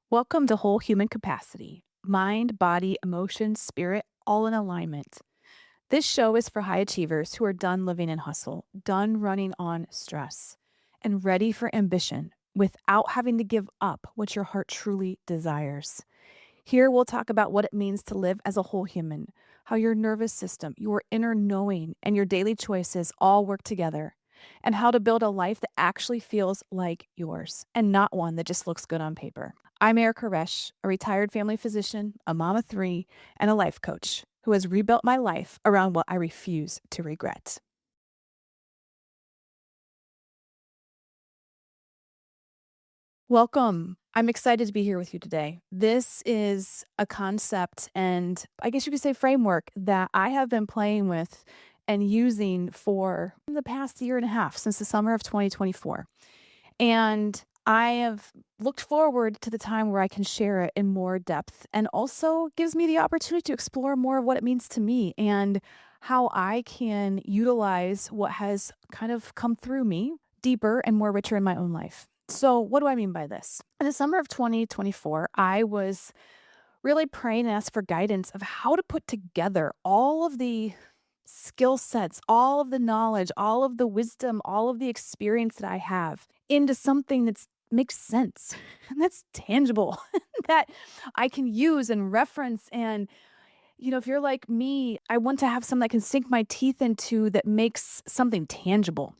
Welcome to Whole Human Capacity mind, body, emotion, spirit, all in alignment. This show is for high achievers who are done living in hustle, done running on stress, and ready for ambition without having to give up what your heart truly desires. Here we'll talk about what it means to live as a whole human, how your nervous system, your inner knowing, and your daily choices all work together, and how to build a life that actually feels like yours and not one that just looks good on paper. I'm Erica Resch, a retired family physician, a mom of three, and a life coach who has rebuilt my life around what I refuse to regret. Welcome. I'm excited to be here with you today. This is a concept and I guess you could say framework that I have been playing with and using for the past year and a half since the summer of 2024. And I have looked forward to the time where I can share it in more depth and also gives me the opportunity to explore more of what it means to me and how I can utilize what has kind of come through me deeper and more richer in my own life. So, what do I mean by this? In the summer of 2024, I was really praying and asked for guidance of how to put together all of the skill sets, all of the knowledge, all of the wisdom, all of the experience that I have into something that's makes sense and that's tangible that I can use and reference. And, if you're like me, I want to have something I can sink my teeth into that makes something tangible.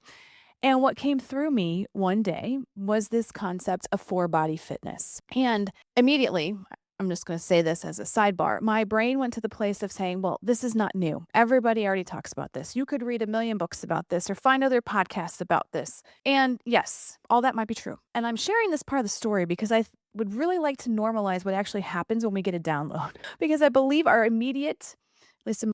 And what came through me one day was this concept of four body fitness. And immediately, I'm just going to say this as a sidebar, my brain went to the place of saying, well, this is not new. Everybody already talks about this. You could read a million books about this or find other podcasts about this. And yes, all that might be true. And I'm sharing this part of the story because would really like to normalize what actually happens when we get a download. Because I believe listen,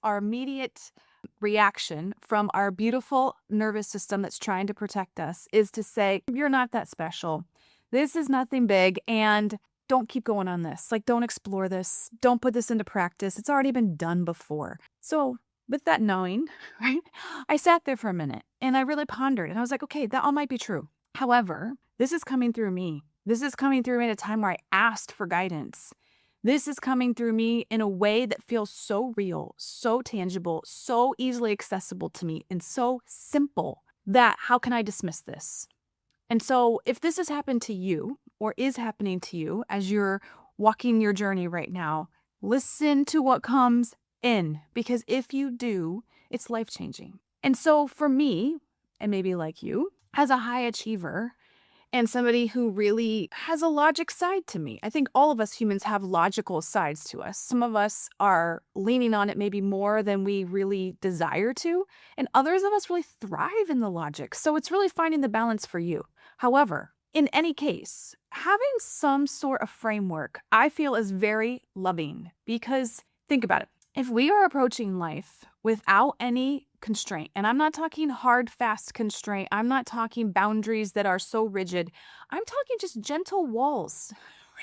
our immediate reaction from our beautiful nervous system that's trying to protect us is to say, you're not that special. This is nothing big. And don't keep going on this. Like, don't explore this. Don't put this into practice. It's already been done before. So, with that knowing, right, I sat there for a minute and I really pondered and I was like, okay, that all might be true. However, this is coming through me. This is coming through me at a time where I asked for guidance. This is coming through me in a way that feels so real, so tangible, so easily accessible to me, and so simple that how can I dismiss this? And so, if this has happened to you or is happening to you as you're walking your journey right now, listen to what comes in because if you do, it's life changing. And so, for me, and maybe like you, as a high achiever, and somebody who really has a logic side to me. I think all of us humans have logical sides to us. Some of us are leaning on it maybe more than we really desire to, and others of us really thrive in the logic. So it's really finding the balance for you. However, in any case, having some sort of framework I feel is very loving because think about it. If we are approaching life without any constraint, and I'm not talking hard, fast constraint, I'm not talking boundaries that are so rigid, I'm talking just gentle walls,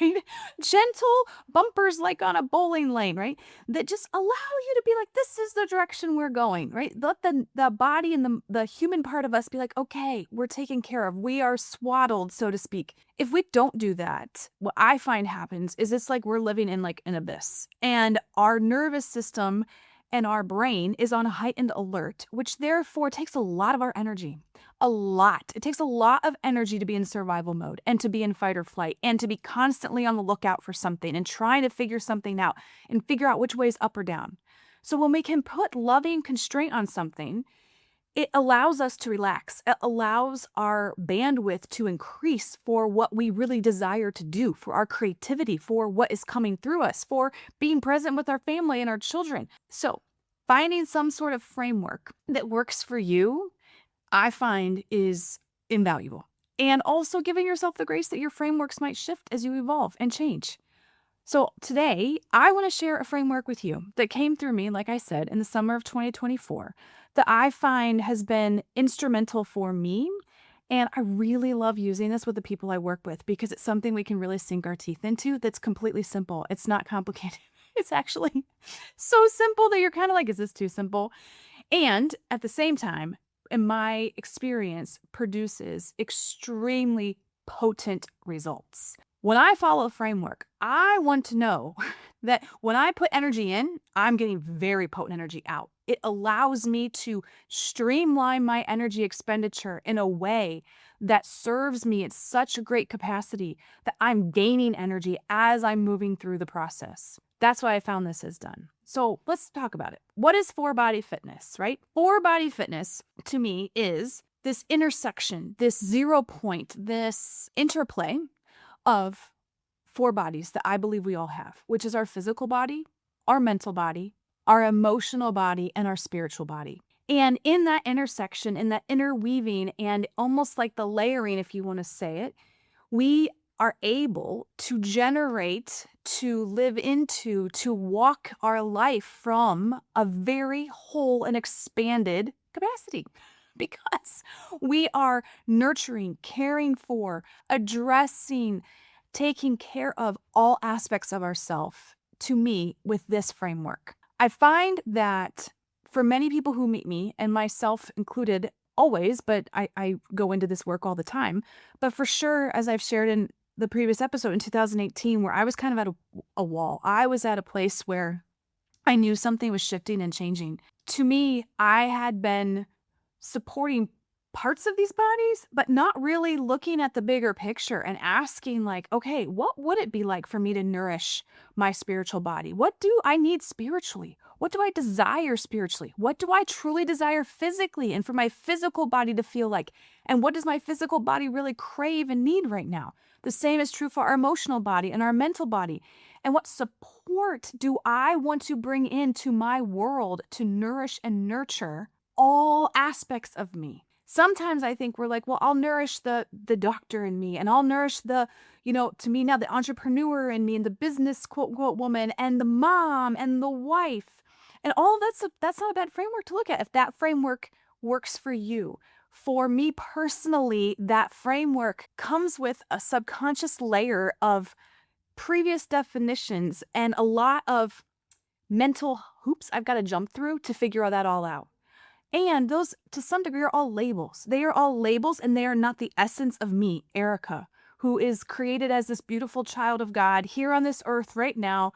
right? Gentle bumpers like on a bowling lane, right? That just allow you to be like, this is the direction we're going, right? Let the body and the human part of us be like, okay, we're taken care of. We are swaddled, so to speak. If we don't do that, what I find happens is it's like we're living in like an abyss and our nervous system and our brain is on a heightened alert, which therefore takes a lot of our energy. A lot. It takes a lot of energy to be in survival mode and to be in fight or flight and to be constantly on the lookout for something and trying to figure something out and figure out which way is up or down. So when we can put loving constraint on something, it allows us to relax. It allows our bandwidth to increase for what we really desire to do, for our creativity, for what is coming through us, for being present with our family and our children. So, finding some sort of framework that works for you, I find is invaluable. And also giving yourself the grace that your frameworks might shift as you evolve and change. So today, I want to share a framework with you that came through me, like I said, in the summer of 2024 that I find has been instrumental for me. And I really love using this with the people I work with because it's something we can really sink our teeth into that's completely simple. It's not complicated. It's actually so simple that you're kind of like, is this too simple? And at the same time, in my experience, produces extremely potent results. When I follow a framework, I want to know that when I put energy in, I'm getting very potent energy out. It allows me to streamline my energy expenditure in a way that serves me at such a great capacity that I'm gaining energy as I'm moving through the process. That's why I found this is done. So let's talk about it. What is for body fitness, right? For body fitness to me is this intersection, this 0 point, this interplay of 4 bodies that I believe we all have, which is our physical body, our mental body, our emotional body, and our spiritual body. And in that intersection, in that interweaving, and almost like the layering, if you want to say it, we are able to generate, to live into, to walk our life from a very whole and expanded capacity because we are nurturing, caring for, addressing, taking care of all aspects of ourself, to me, with this framework. I find that for many people who meet me, and myself included always, but I go into this work all the time, but for sure, as I've shared in the previous episode in 2018, where I was kind of at a wall. I was at a place where I knew something was shifting and changing. To me, I had been supporting parts of these bodies, but not really looking at the bigger picture and asking like, okay, what would it be like for me to nourish my spiritual body? What do I need spiritually? What do I desire spiritually? What do I truly desire physically and for my physical body to feel like? And what does my physical body really crave and need right now? The same is true for our emotional body and our mental body. And what support do I want to bring into my world to nourish and nurture all aspects of me? Sometimes I think we're like, well, I'll nourish the doctor in me, and I'll nourish the, to me now, the entrepreneur in me, and the business quote unquote woman, and the mom and the wife. And all of that's not a bad framework to look at if that framework works for you. For me personally, that framework comes with a subconscious layer of previous definitions and a lot of mental hoops I've got to jump through to figure that all out. And those, to some degree, are all labels. They are all labels, and they are not the essence of me, Erica, who is created as this beautiful child of God here on this earth right now,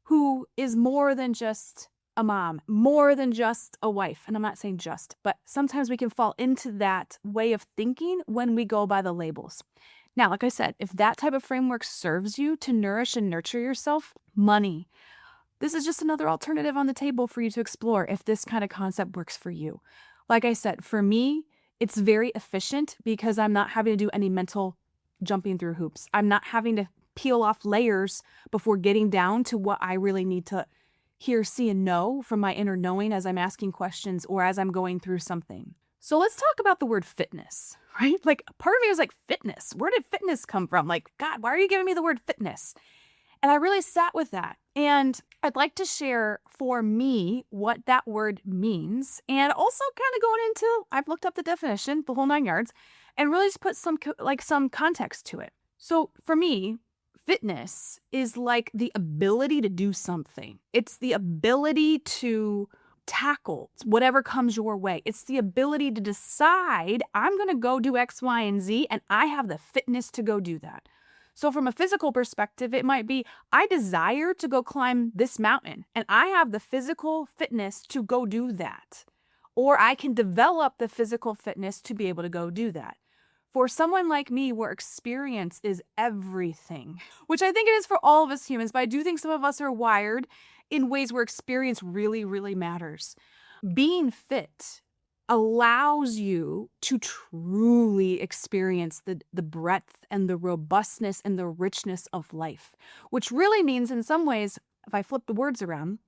who is more than just a mom, more than just a wife. And I'm not saying just, but sometimes we can fall into that way of thinking when we go by the labels. Now, like I said, if that type of framework serves you to nourish and nurture yourself, money. This is just another alternative on the table for you to explore if this kind of concept works for you. Like I said, for me, it's very efficient because I'm not having to do any mental jumping through hoops. I'm not having to peel off layers before getting down to what I really need to hear, see, and know from my inner knowing as I'm asking questions or as I'm going through something. So let's talk about the word fitness, right? Like part of me was like, fitness, where did fitness come from? Like, God, why are you giving me the word fitness? And I really sat with that. And I'd like to share for me what that word means. And also kind of going into, I've looked up the definition, the whole 9 yards, and really just put some context to it. So for me, fitness is like the ability to do something. It's the ability to tackle whatever comes your way. It's the ability to decide, I'm going to go do X, Y, and Z, and I have the fitness to go do that. So from a physical perspective, it might be, I desire to go climb this mountain, and I have the physical fitness to go do that. Or I can develop the physical fitness to be able to go do that. For someone like me, where experience is everything, which I think it is for all of us humans, but I do think some of us are wired in ways where experience really, really matters. Being fit allows you to truly experience the breadth and the robustness and the richness of life, which really means in some ways, if I flip the words around,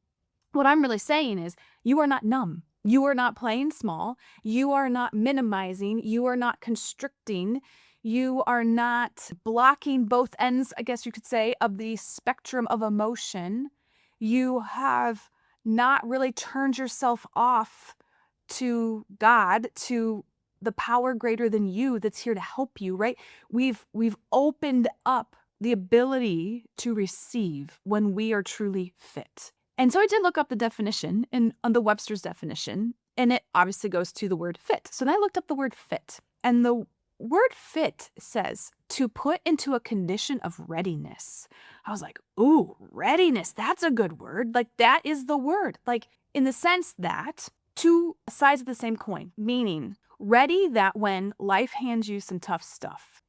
what I'm really saying is you are not numb. You are not playing small. You are not minimizing. You are not constricting. You are not blocking both ends, I guess you could say, of the spectrum of emotion. You have not really turned yourself off to God, to the power greater than you that's here to help you, right? We've opened up the ability to receive when we are truly fit. And so I did look up the definition on the Webster's definition, and it obviously goes to the word fit. So then I looked up the word fit, and the word fit says to put into a condition of readiness. I was like, ooh, readiness, that's a good word. Like, that is the word. Like, in the sense that two sides of the same coin, meaning ready that when life hands you some tough stuff,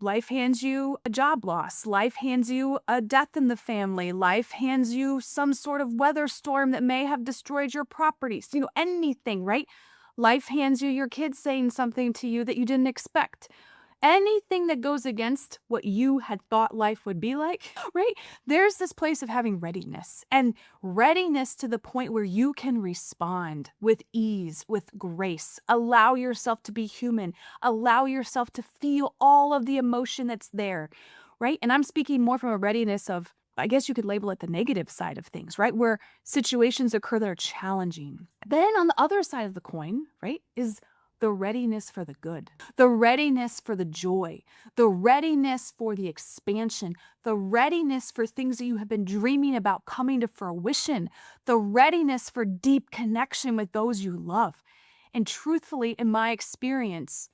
life hands you a job loss, life hands you a death in the family, life hands you some sort of weather storm that may have destroyed your properties, anything, right? Life hands you your kids saying something to you that you didn't expect. Anything that goes against what you had thought life would be like, right? There's this place of having readiness, and readiness to the point where you can respond with ease, with grace, allow yourself to be human, allow yourself to feel all of the emotion that's there, right? And I'm speaking more from a readiness of, I guess you could label it the negative side of things, right? Where situations occur that are challenging. Then on the other side of the coin, right, is the readiness for the good, the readiness for the joy, the readiness for the expansion, the readiness for things that you have been dreaming about coming to fruition, the readiness for deep connection with those you love. And truthfully, in my experience,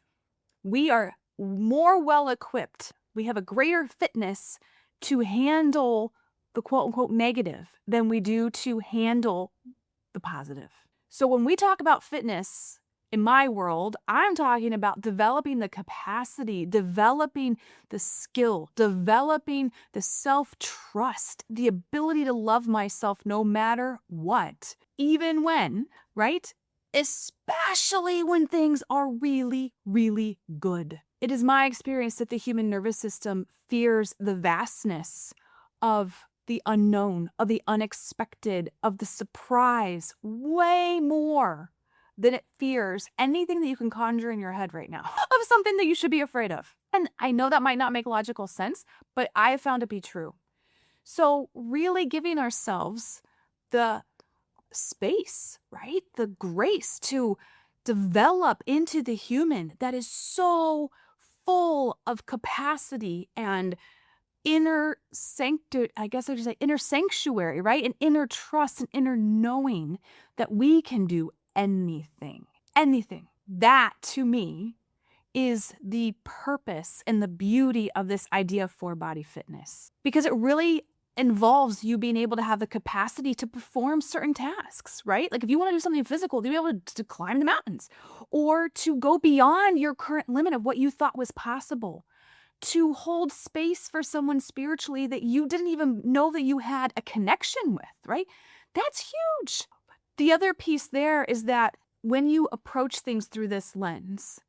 we are more well equipped. We have a greater fitness to handle the quote unquote negative than we do to handle the positive. So when we talk about fitness, in my world, I'm talking about developing the capacity, developing the skill, developing the self-trust, the ability to love myself no matter what, even when, right? Especially when things are really, really good. It is my experience that the human nervous system fears the vastness of the unknown, of the unexpected, of the surprise, way more than it fears anything that you can conjure in your head right now of something that you should be afraid of. And I know that might not make logical sense, but I have found it to be true. So really giving ourselves the space, right? The grace to develop into the human that is so full of capacity and inner inner sanctuary, right? And inner trust and inner knowing that we can do anything. That to me is the purpose and the beauty of this idea of four-body fitness, because it really involves you being able to have the capacity to perform certain tasks, right? Like if you want to do something physical, to be able to climb the mountains or to go beyond your current limit of what you thought was possible, to hold space for someone spiritually that you didn't even know that you had a connection with, right? That's huge. The other piece there is that when you approach things through this lens,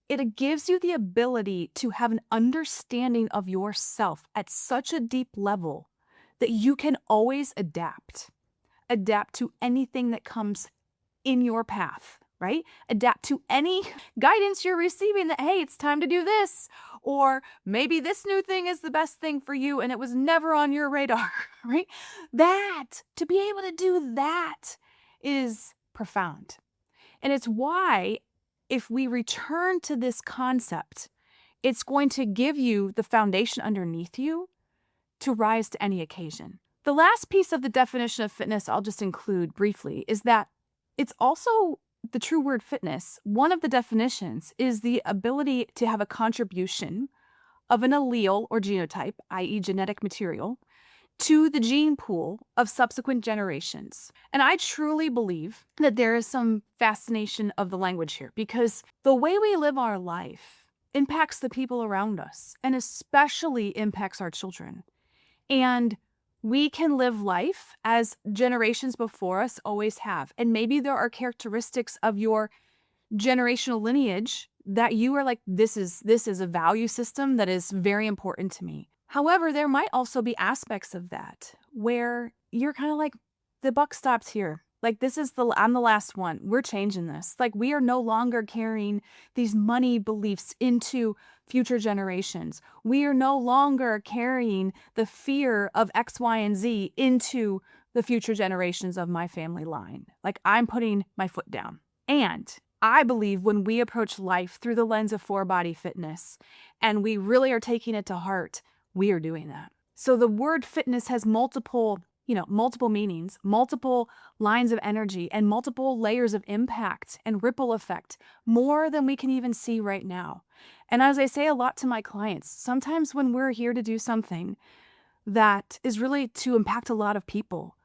it gives you the ability to have an understanding of yourself at such a deep level that you can always adapt to anything that comes in your path, right? Adapt to any guidance you're receiving that, hey, it's time to do this, or maybe this new thing is the best thing for you and it was never on your radar, right? To be able to do that is profound. And it's why if we return to this concept, it's going to give you the foundation underneath you to rise to any occasion. The last piece of the definition of fitness I'll just include briefly is that it's also the true word fitness. One of the definitions is the ability to have a contribution of an allele or genotype, i.e. genetic material, to the gene pool of subsequent generations. And I truly believe that there is some fascination of the language here, because the way we live our life impacts the people around us and especially impacts our children. And we can live life as generations before us always have. And maybe there are characteristics of your generational lineage that you are like, this is a value system that is very important to me. However, there might also be aspects of that where you're kind of like, the buck stops here. Like, I'm the last one. We're changing this. Like, we are no longer carrying these money beliefs into future generations. We are no longer carrying the fear of X, Y, and Z into the future generations of my family line. Like, I'm putting my foot down. And I believe when we approach life through the lens of four-body fitness, and we really are taking it to heart, we are doing that. So the word fitness has multiple multiple meanings, multiple lines of energy, and multiple layers of impact and ripple effect, more than we can even see right now. And as I say a lot to my clients, sometimes when we're here to do something that is really to impact a lot of people,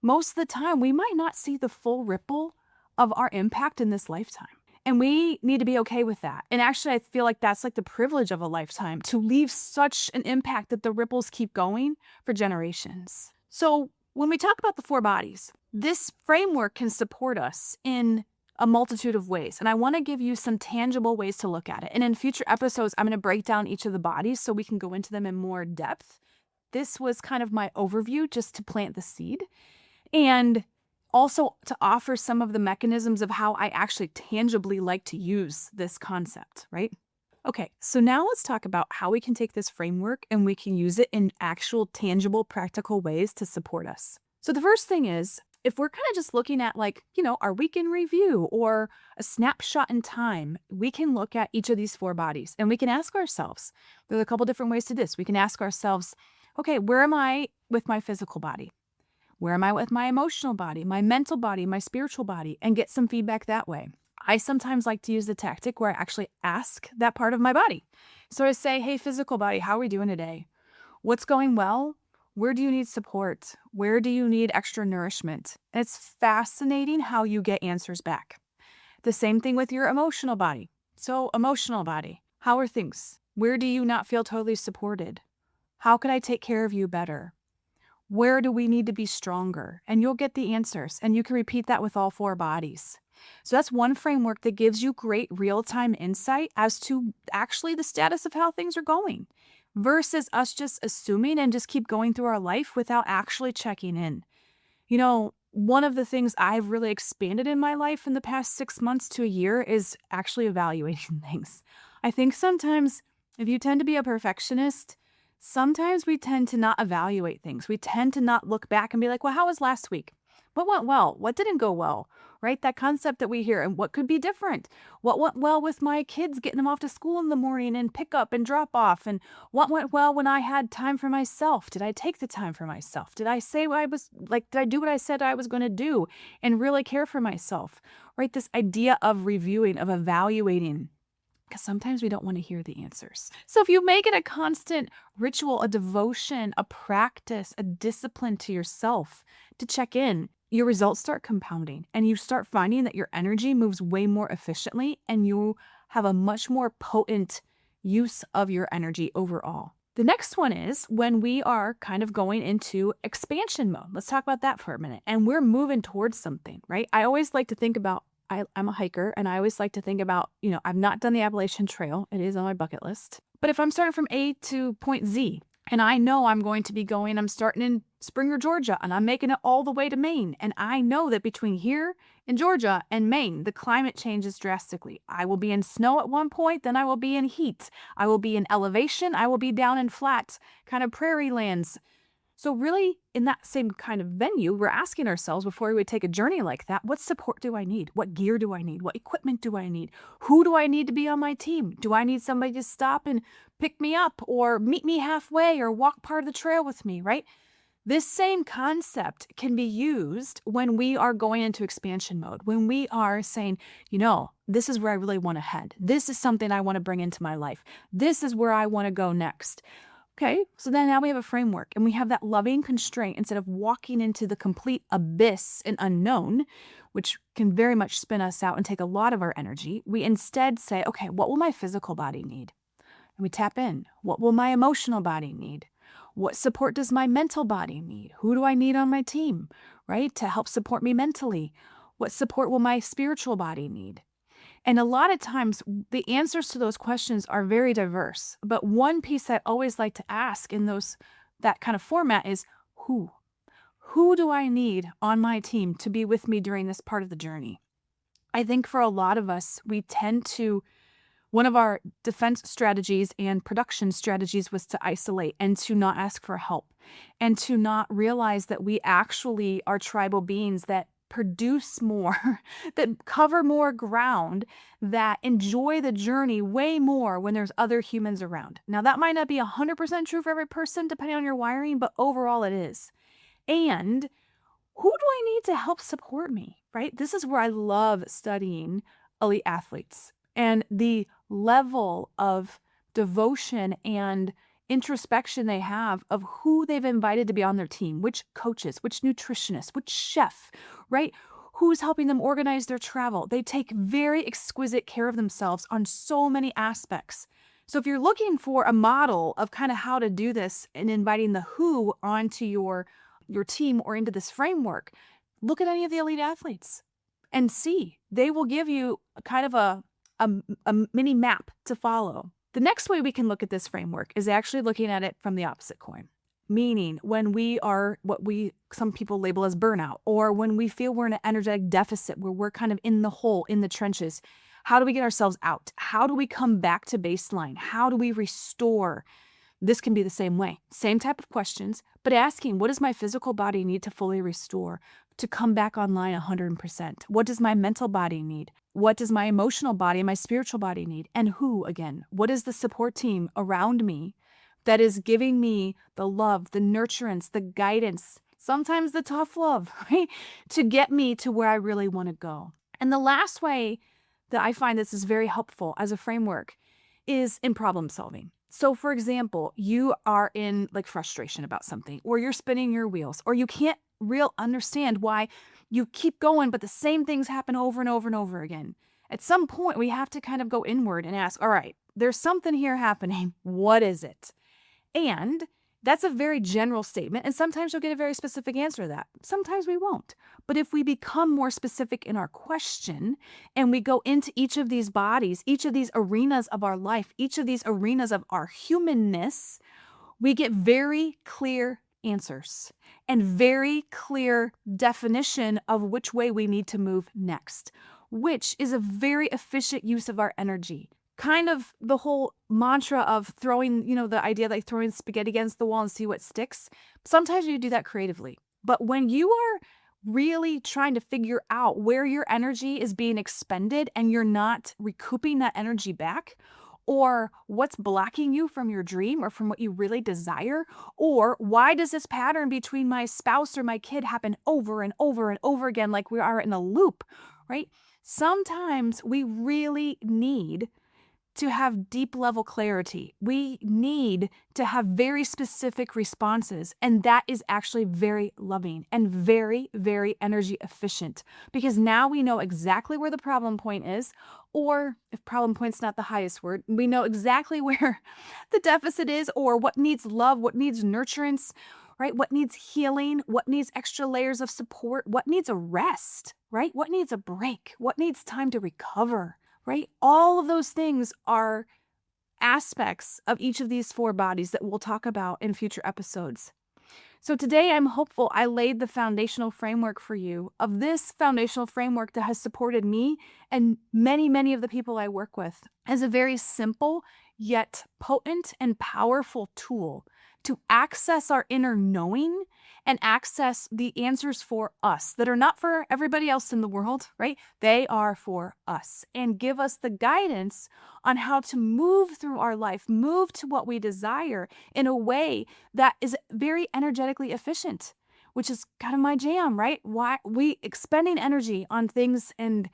most of the time we might not see the full ripple of our impact in this lifetime. And we need to be okay with that. And actually, I feel like that's like the privilege of a lifetime, to leave such an impact that the ripples keep going for generations. So when we talk about the four bodies, this framework can support us in a multitude of ways. And I want to give you some tangible ways to look at it. And in future episodes, I'm going to break down each of the bodies so we can go into them in more depth. This was kind of my overview just to plant the seed, and also to offer some of the mechanisms of how I actually tangibly like to use this concept, right? Okay, so now let's talk about how we can take this framework and we can use it in actual, tangible, practical ways to support us. So the first thing is, if we're kind of just looking at our weekend review or a snapshot in time, we can look at each of these four bodies and we can ask ourselves, there's a couple different ways to this. We can ask ourselves, okay, where am I with my physical body? Where am I with my emotional body, my mental body, my spiritual body, and get some feedback that way. I sometimes like to use the tactic where I actually ask that part of my body. So I say, hey, physical body, how are we doing today? What's going well? Where do you need support? Where do you need extra nourishment? And it's fascinating how you get answers back. The same thing with your emotional body. So emotional body, how are things? Where do you not feel totally supported? How can I take care of you better? Where do we need to be stronger? And you'll get the answers, and you can repeat that with all four bodies. So that's one framework that gives you great real-time insight as to actually the status of how things are going, versus us just assuming and just keep going through our life without actually checking in. One of the things I've really expanded in my life in the past 6 months to a year is actually evaluating things. I think sometimes if you tend to be a perfectionist, sometimes we tend to not evaluate things. We tend to not look back and be like, well, how was last week? What went well? What didn't go well? Right? That concept that we hear, and what could be different? What went well with my kids, getting them off to school in the morning and pick up and drop off? And what went well when I had time for myself? Did I take the time for myself? Did I say what did I do what I said I was going to do and really care for myself? Right? This idea of reviewing, of evaluating, because sometimes we don't want to hear the answers. So if you make it a constant ritual, a devotion, a practice, a discipline to yourself to check in, your results start compounding and you start finding that your energy moves way more efficiently and you have a much more potent use of your energy overall. The next one is when we are kind of going into expansion mode. Let's talk about that for a minute. And we're moving towards something, right? I always like to think about, I'm a hiker, and I always like to think about, I've not done the Appalachian Trail. It is on my bucket list. But if I'm starting from A to point Z, and I know I'm going to be going, I'm starting in Springer, Georgia, and I'm making it all the way to Maine. And I know that between here and Georgia and Maine, the climate changes drastically. I will be in snow at one point, then I will be in heat. I will be in elevation. I will be down in flat kind of prairie lands. So really, in that same kind of venue, we're asking ourselves before we would take a journey like that, what support do I need? What gear do I need? What equipment do I need? Who do I need to be on my team? Do I need somebody to stop and pick me up or meet me halfway or walk part of the trail with me, right? This same concept can be used when we are going into expansion mode, when we are saying, this is where I really want to head. This is something I want to bring into my life. This is where I want to go next. Okay, so then now we have a framework and we have that loving constraint instead of walking into the complete abyss and unknown, which can very much spin us out and take a lot of our energy. We instead say, okay, what will my physical body need? And we tap in. What will my emotional body need? What support does my mental body need? Who do I need on my team, right, to help support me mentally? What support will my spiritual body need? And a lot of times the answers to those questions are very diverse. But one piece I always like to ask in that kind of format is who? Who do I need on my team to be with me during this part of the journey? I think for a lot of us, we tend to, one of our defense strategies and production strategies was to isolate and to not ask for help and to not realize that we actually are tribal beings that produce more, that cover more ground, that enjoy the journey way more when there's other humans around. Now, that might not be 100% true for every person, depending on your wiring, but overall it is. And who do I need to help support me, right? This is where I love studying elite athletes and the level of devotion and introspection they have of who they've invited to be on their team, which coaches, which nutritionist, which chef, right? Who's helping them organize their travel. They take very exquisite care of themselves on so many aspects. So if you're looking for a model of kind of how to do this and inviting the who onto your team or into this framework, look at any of the elite athletes and see. They will give you a kind of a mini map to follow. The next way we can look at this framework is actually looking at it from the opposite coin. Meaning when we are what some people label as burnout, or when we feel we're in an energetic deficit where we're kind of in the hole, in the trenches, how do we get ourselves out? How do we come back to baseline? How do we restore? This can be the same way. Same type of questions, but asking, what does my physical body need to fully restore, to come back online 100%? What does my mental body need? What does my emotional body and my spiritual body need? And who, again? What is the support team around me that is giving me the love, the nurturance, the guidance, sometimes the tough love, right? To get me to where I really want to go. And the last way that I find this is very helpful as a framework is in problem solving. So for example, you are in like frustration about something, or you're spinning your wheels, or you can't understand why you keep going, but the same things happen over and over and over again. At some point, we have to kind of go inward and ask, all right, there's something here happening. What is it? And that's a very general statement. And sometimes you'll get a very specific answer to that. Sometimes we won't. But if we become more specific in our question and we go into each of these bodies, each of these arenas of our life, each of these arenas of our humanness, we get very clear answers and very clear definition of which way we need to move next, which is a very efficient use of our energy. Kind of the whole mantra of throwing, the idea like throwing spaghetti against the wall and see what sticks. Sometimes you do that creatively. But when you are really trying to figure out where your energy is being expended and you're not recouping that energy back, or what's blocking you from your dream or from what you really desire, or why does this pattern between my spouse or my kid happen over and over and over again like we are in a loop, right? Sometimes we really need to have deep level clarity. We need to have very specific responses. And that is actually very loving and very, very energy efficient, because now we know exactly where the problem point is, or if problem point's not the highest word, we know exactly where the deficit is, or what needs love, what needs nurturance, right? What needs healing, what needs extra layers of support, what needs a rest, right? What needs a break, what needs time to recover, right? All of those things are aspects of each of these four bodies that we'll talk about in future episodes. So today I'm hopeful I laid the foundational framework for you, of this foundational framework that has supported me and many, many of the people I work with, as a very simple yet potent and powerful tool to access our inner knowing and access the answers for us that are not for everybody else in the world, right? They are for us, and give us the guidance on how to move through our life, move to what we desire in a way that is very energetically efficient, which is kind of my jam, right? Why we expending energy on things and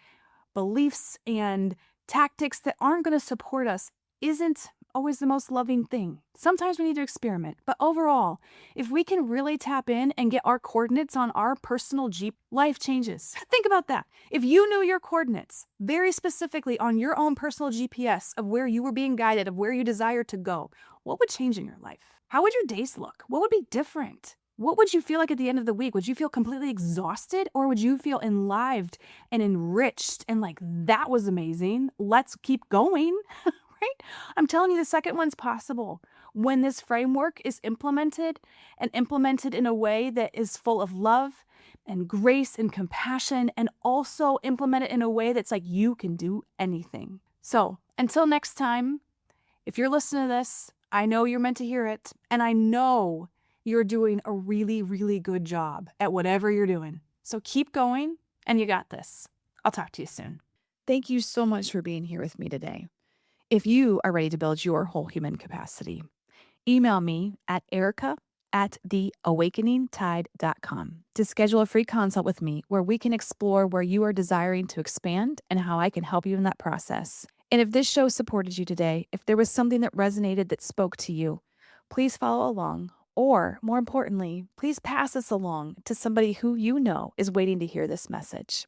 beliefs and tactics that aren't going to support us isn't always the most loving thing. Sometimes we need to experiment, but overall, if we can really tap in and get our coordinates on our personal life changes. Think about that. If you knew your coordinates very specifically on your own personal GPS of where you were being guided, of where you desire to go, what would change in your life? How would your days look? What would be different? What would you feel like at the end of the week? Would you feel completely exhausted, or would you feel enlivened and enriched and like, that was amazing, let's keep going? Right? I'm telling you, the second one's possible when this framework is implemented, and implemented in a way that is full of love and grace and compassion, and also implement it in a way that's like you can do anything. So until next time, if you're listening to this, I know you're meant to hear it, and I know you're doing a really, really good job at whatever you're doing. So keep going, and you got this. I'll talk to you soon. Thank you so much for being here with me today. If you are ready to build your whole human capacity, email me at Erica at theawakeningtide.com to schedule a free consult with me where we can explore where you are desiring to expand and how I can help you in that process. And if this show supported you today, if there was something that resonated that spoke to you, please follow along. Or, more importantly, please pass this along to somebody who you know is waiting to hear this message.